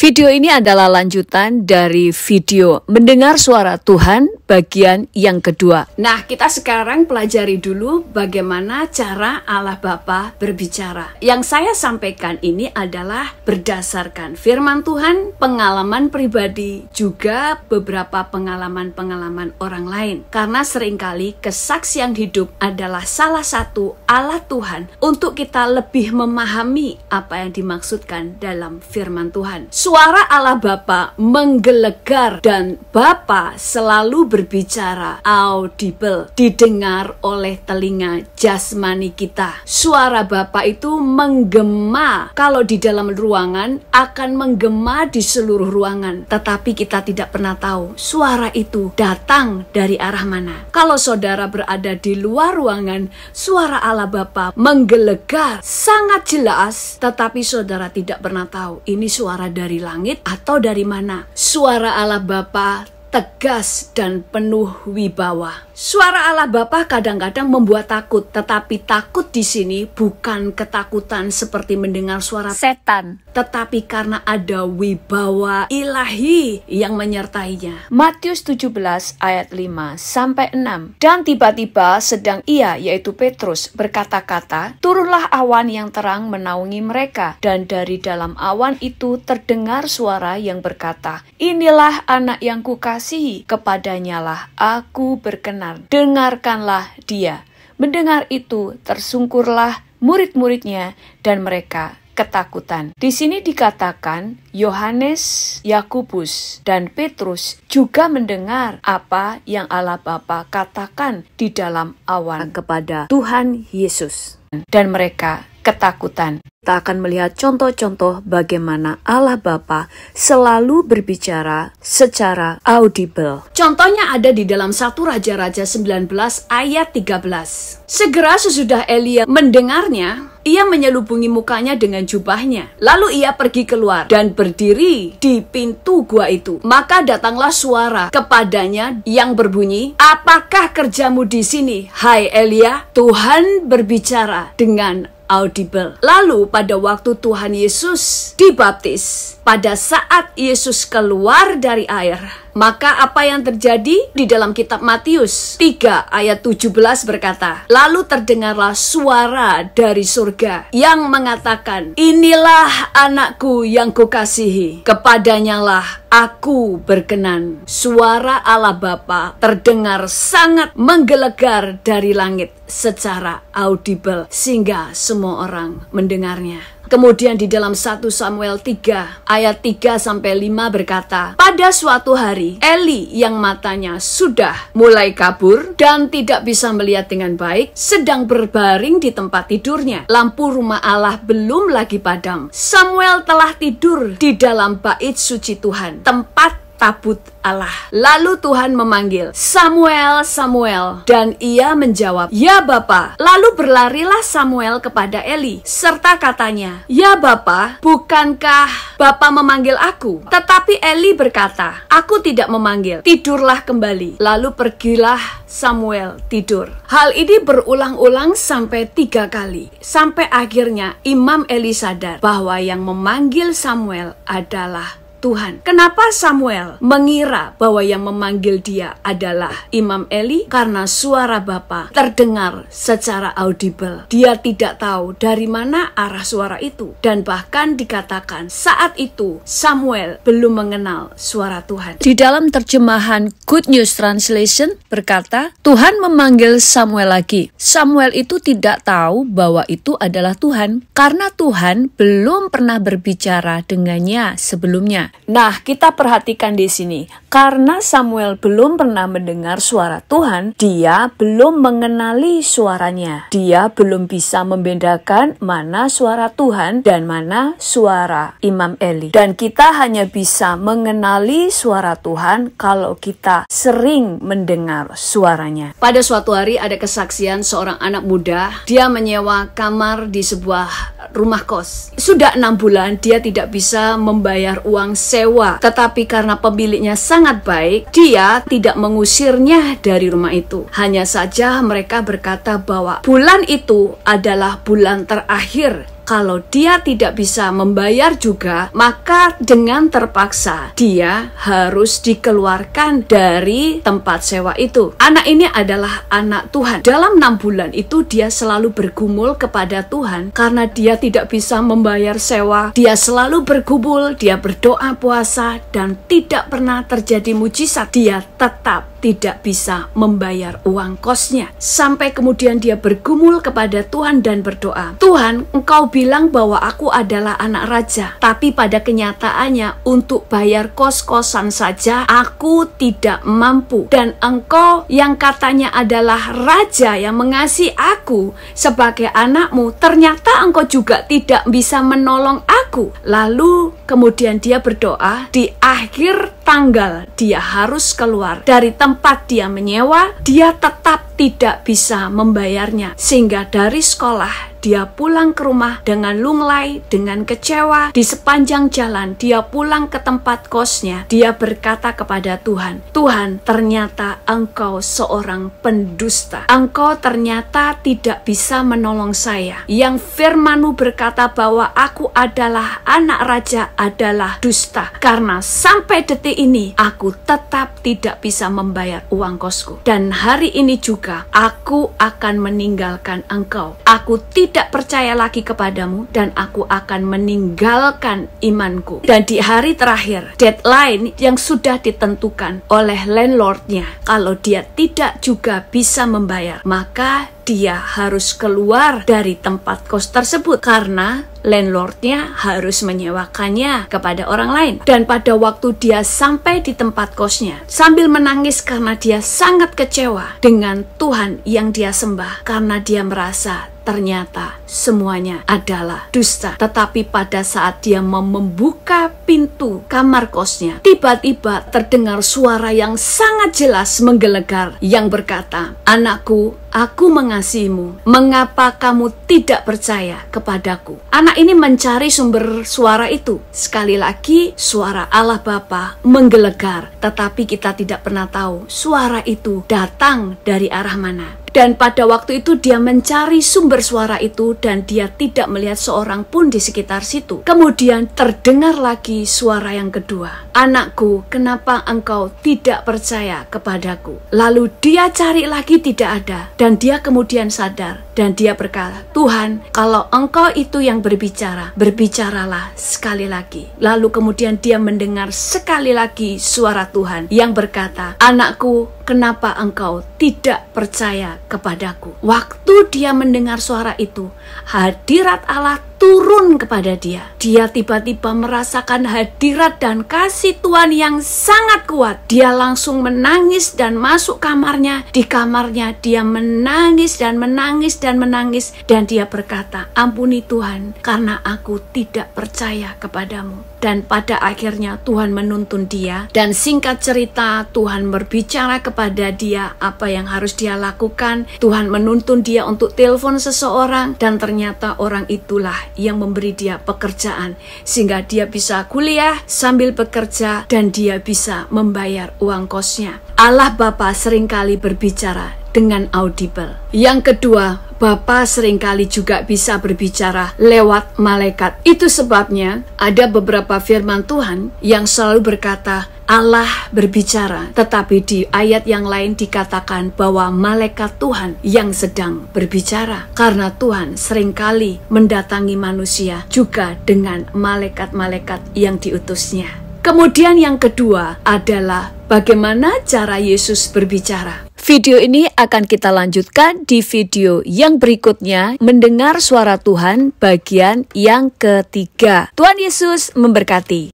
Video ini adalah lanjutan dari video Mendengar Suara Tuhan bagian yang kedua. Nah, kita sekarang pelajari dulu bagaimana cara Allah Bapa berbicara. Yang saya sampaikan ini adalah berdasarkan firman Tuhan, pengalaman pribadi, juga beberapa pengalaman-pengalaman orang lain. Karena seringkali kesaksian hidup adalah salah satu alat Tuhan untuk kita lebih memahami apa yang dimaksudkan dalam firman Tuhan. Suara Allah Bapa menggelegar dan Bapa selalu berbicara audible, didengar oleh telinga jasmani kita. Suara Bapa itu menggema, kalau di dalam ruangan akan menggema di seluruh ruangan, tetapi kita tidak pernah tahu suara itu datang dari arah mana. Kalau saudara berada di luar ruangan, suara Allah Bapa menggelegar sangat jelas, tetapi saudara tidak pernah tahu ini suara dari langit atau dari mana. Suara Allah Bapa tegas dan penuh wibawa. Suara Allah Bapa kadang-kadang membuat takut, tetapi takut di sini bukan ketakutan seperti mendengar suara setan, tetapi karena ada wibawa ilahi yang menyertainya. Matius 17 ayat 5 sampai 6. Dan tiba-tiba sedang ia, yaitu Petrus, berkata-kata, turunlah awan yang terang menaungi mereka, dan dari dalam awan itu terdengar suara yang berkata, inilah anak yang kukasihi, kepadanyalah aku berkenan. Dengarkanlah dia. Mendengar itu tersungkurlah murid-muridnya dan mereka ketakutan. Di sini dikatakan Yohanes, Yakobus, dan Petrus juga mendengar apa yang Allah Bapa katakan di dalam awan kepada Tuhan Yesus. Dan mereka ketakutan. Kita akan melihat contoh-contoh bagaimana Allah Bapa selalu berbicara secara audible. Contohnya ada di dalam 1 Raja-Raja 19 ayat 13. Segera sesudah Elia mendengarnya, ia menyelubungi mukanya dengan jubahnya. Lalu ia pergi keluar dan berdiri di pintu gua itu. Maka datanglah suara kepadanya yang berbunyi, apakah kerjamu di sini, hai Elia? Tuhan berbicara dengan audible. Lalu pada waktu Tuhan Yesus dibaptis, pada saat Yesus keluar dari air, maka apa yang terjadi? Di dalam kitab Matius 3 ayat 17 berkata, lalu terdengarlah suara dari surga yang mengatakan, inilah anakku yang kukasihi, kepadanyalah aku berkenan. Suara Allah Bapa terdengar sangat menggelegar dari langit secara audible sehingga semua orang mendengarnya. Kemudian di dalam 1 Samuel 3 ayat 3 sampai 5 berkata, pada suatu hari Eli yang matanya sudah mulai kabur dan tidak bisa melihat dengan baik sedang berbaring di tempat tidurnya. Lampu rumah Allah belum lagi padam. Samuel telah tidur di dalam bait suci Tuhan, tempat tabut Allah. Lalu Tuhan memanggil, Samuel, Samuel. Dan ia menjawab, ya Bapa. Lalu berlarilah Samuel kepada Eli, serta katanya, ya Bapa, bukankah Bapa memanggil aku? Tetapi Eli berkata, aku tidak memanggil, tidurlah kembali. Lalu pergilah Samuel tidur. Hal ini berulang-ulang sampai 3 kali. Sampai akhirnya Imam Eli sadar bahwa yang memanggil Samuel adalah Tuhan. Kenapa Samuel mengira bahwa yang memanggil dia adalah Imam Eli? Karena suara Bapa terdengar secara audible. Dia tidak tahu dari mana arah suara itu. Dan bahkan dikatakan saat itu Samuel belum mengenal suara Tuhan. Di dalam terjemahan Good News Translation berkata, Tuhan memanggil Samuel lagi. Samuel itu tidak tahu bahwa itu adalah Tuhan, karena Tuhan belum pernah berbicara dengannya sebelumnya. Nah, kita perhatikan di sini, karena Samuel belum pernah mendengar suara Tuhan, dia belum mengenali suaranya. Dia belum bisa membedakan mana suara Tuhan dan mana suara Imam Eli. Dan kita hanya bisa mengenali suara Tuhan kalau kita sering mendengar suaranya. Pada suatu hari ada kesaksian seorang anak muda, dia menyewa kamar di sebuah rumah kos. Sudah 6 bulan dia tidak bisa membayar uang sewa, tetapi karena pemiliknya sangat baik, dia tidak mengusirnya dari rumah itu. Hanya saja mereka berkata bahwa bulan itu adalah bulan terakhir Kalau dia tidak bisa membayar juga, maka dengan terpaksa dia harus dikeluarkan dari tempat sewa itu. Anak ini adalah anak Tuhan. Dalam 6 bulan itu dia selalu bergumul kepada Tuhan karena dia tidak bisa membayar sewa. Dia selalu bergumul, dia berdoa, puasa, dan tidak pernah terjadi mujizat. Dia tetap tidak bisa membayar uang kosnya. Sampai kemudian dia bergumul kepada Tuhan dan berdoa, Tuhan, Engkau bilang bahwa aku adalah anak raja, tapi pada kenyataannya untuk bayar kos-kosan saja aku tidak mampu. Dan Engkau yang katanya adalah raja yang mengasihi aku sebagai anakmu, ternyata Engkau juga tidak bisa menolong aku. Lalu kemudian dia berdoa, di akhir tanggal dia harus keluar dari tempat dia menyewa, dia tetap tidak bisa membayarnya. Sehingga dari sekolah dia pulang ke rumah dengan lunglai, dengan kecewa. Di sepanjang jalan dia pulang ke tempat kosnya, dia berkata kepada Tuhan, Tuhan, ternyata Engkau seorang pendusta. Engkau ternyata tidak bisa menolong saya. Yang firman-Mu berkata bahwa aku adalah anak raja adalah dusta. Karena sampai detik ini aku tetap tidak bisa membayar uang kosku. Dan hari ini juga aku akan meninggalkan Engkau. Aku tidak percaya lagi kepadamu dan aku akan meninggalkan imanku. Dan di hari terakhir, deadline yang sudah ditentukan oleh landlordnya, kalau dia tidak juga bisa membayar, maka dia harus keluar dari tempat kos tersebut karena landlordnya harus menyewakannya kepada orang lain. Dan pada waktu dia sampai di tempat kosnya, sambil menangis karena dia sangat kecewa dengan Tuhan yang dia sembah, karena dia merasa ternyata semuanya adalah dusta. Tetapi pada saat dia mau membuka pintu kamar kosnya, tiba-tiba terdengar suara yang sangat jelas menggelegar yang berkata, anakku, aku mengasihimu. Mengapa kamu tidak percaya kepadaku? Anak ini mencari sumber suara itu. Sekali lagi, suara Allah Bapa menggelegar. Tetapi kita tidak pernah tahu suara itu datang dari arah mana. Dan pada waktu itu dia mencari sumber suara itu dan dia tidak melihat seorang pun di sekitar situ. Kemudian terdengar lagi suara yang kedua. Anakku, kenapa engkau tidak percaya kepadaku? Lalu dia cari lagi, tidak ada. Dan dia kemudian sadar dan dia berkata, Tuhan, kalau engkau itu yang berbicara, berbicaralah sekali lagi. Lalu kemudian dia mendengar sekali lagi suara Tuhan yang berkata, anakku, kenapa engkau tidak percaya kepadaku? Waktu dia mendengar suara itu, hadirat Allah turun kepada dia. Dia tiba-tiba merasakan hadirat dan kasih Tuhan yang sangat kuat. Dia langsung menangis dan masuk kamarnya. Di kamarnya dia menangis dan menangis dan menangis. Dan dia berkata, ampuni Tuhan, karena aku tidak percaya kepadamu. Dan pada akhirnya Tuhan menuntun dia. Dan singkat cerita, Tuhan berbicara kepada dia apa yang harus dia lakukan. Tuhan menuntun dia untuk telepon seseorang. Dan ternyata orang itulah yang memberi dia pekerjaan. Sehingga dia bisa kuliah sambil bekerja dan dia bisa membayar uang kosnya. Allah Bapa seringkali berbicara dengan audible. Yang kedua, Bapa seringkali juga bisa berbicara lewat malaikat. Itu sebabnya ada beberapa firman Tuhan yang selalu berkata Allah berbicara, tetapi di ayat yang lain dikatakan bahwa malaikat Tuhan yang sedang berbicara. Karena Tuhan seringkali mendatangi manusia juga dengan malaikat-malaikat yang diutusnya. Kemudian yang kedua adalah bagaimana cara Yesus berbicara. Video ini akan kita lanjutkan di video yang berikutnya, mendengar suara Tuhan bagian yang ketiga. Tuhan Yesus memberkati.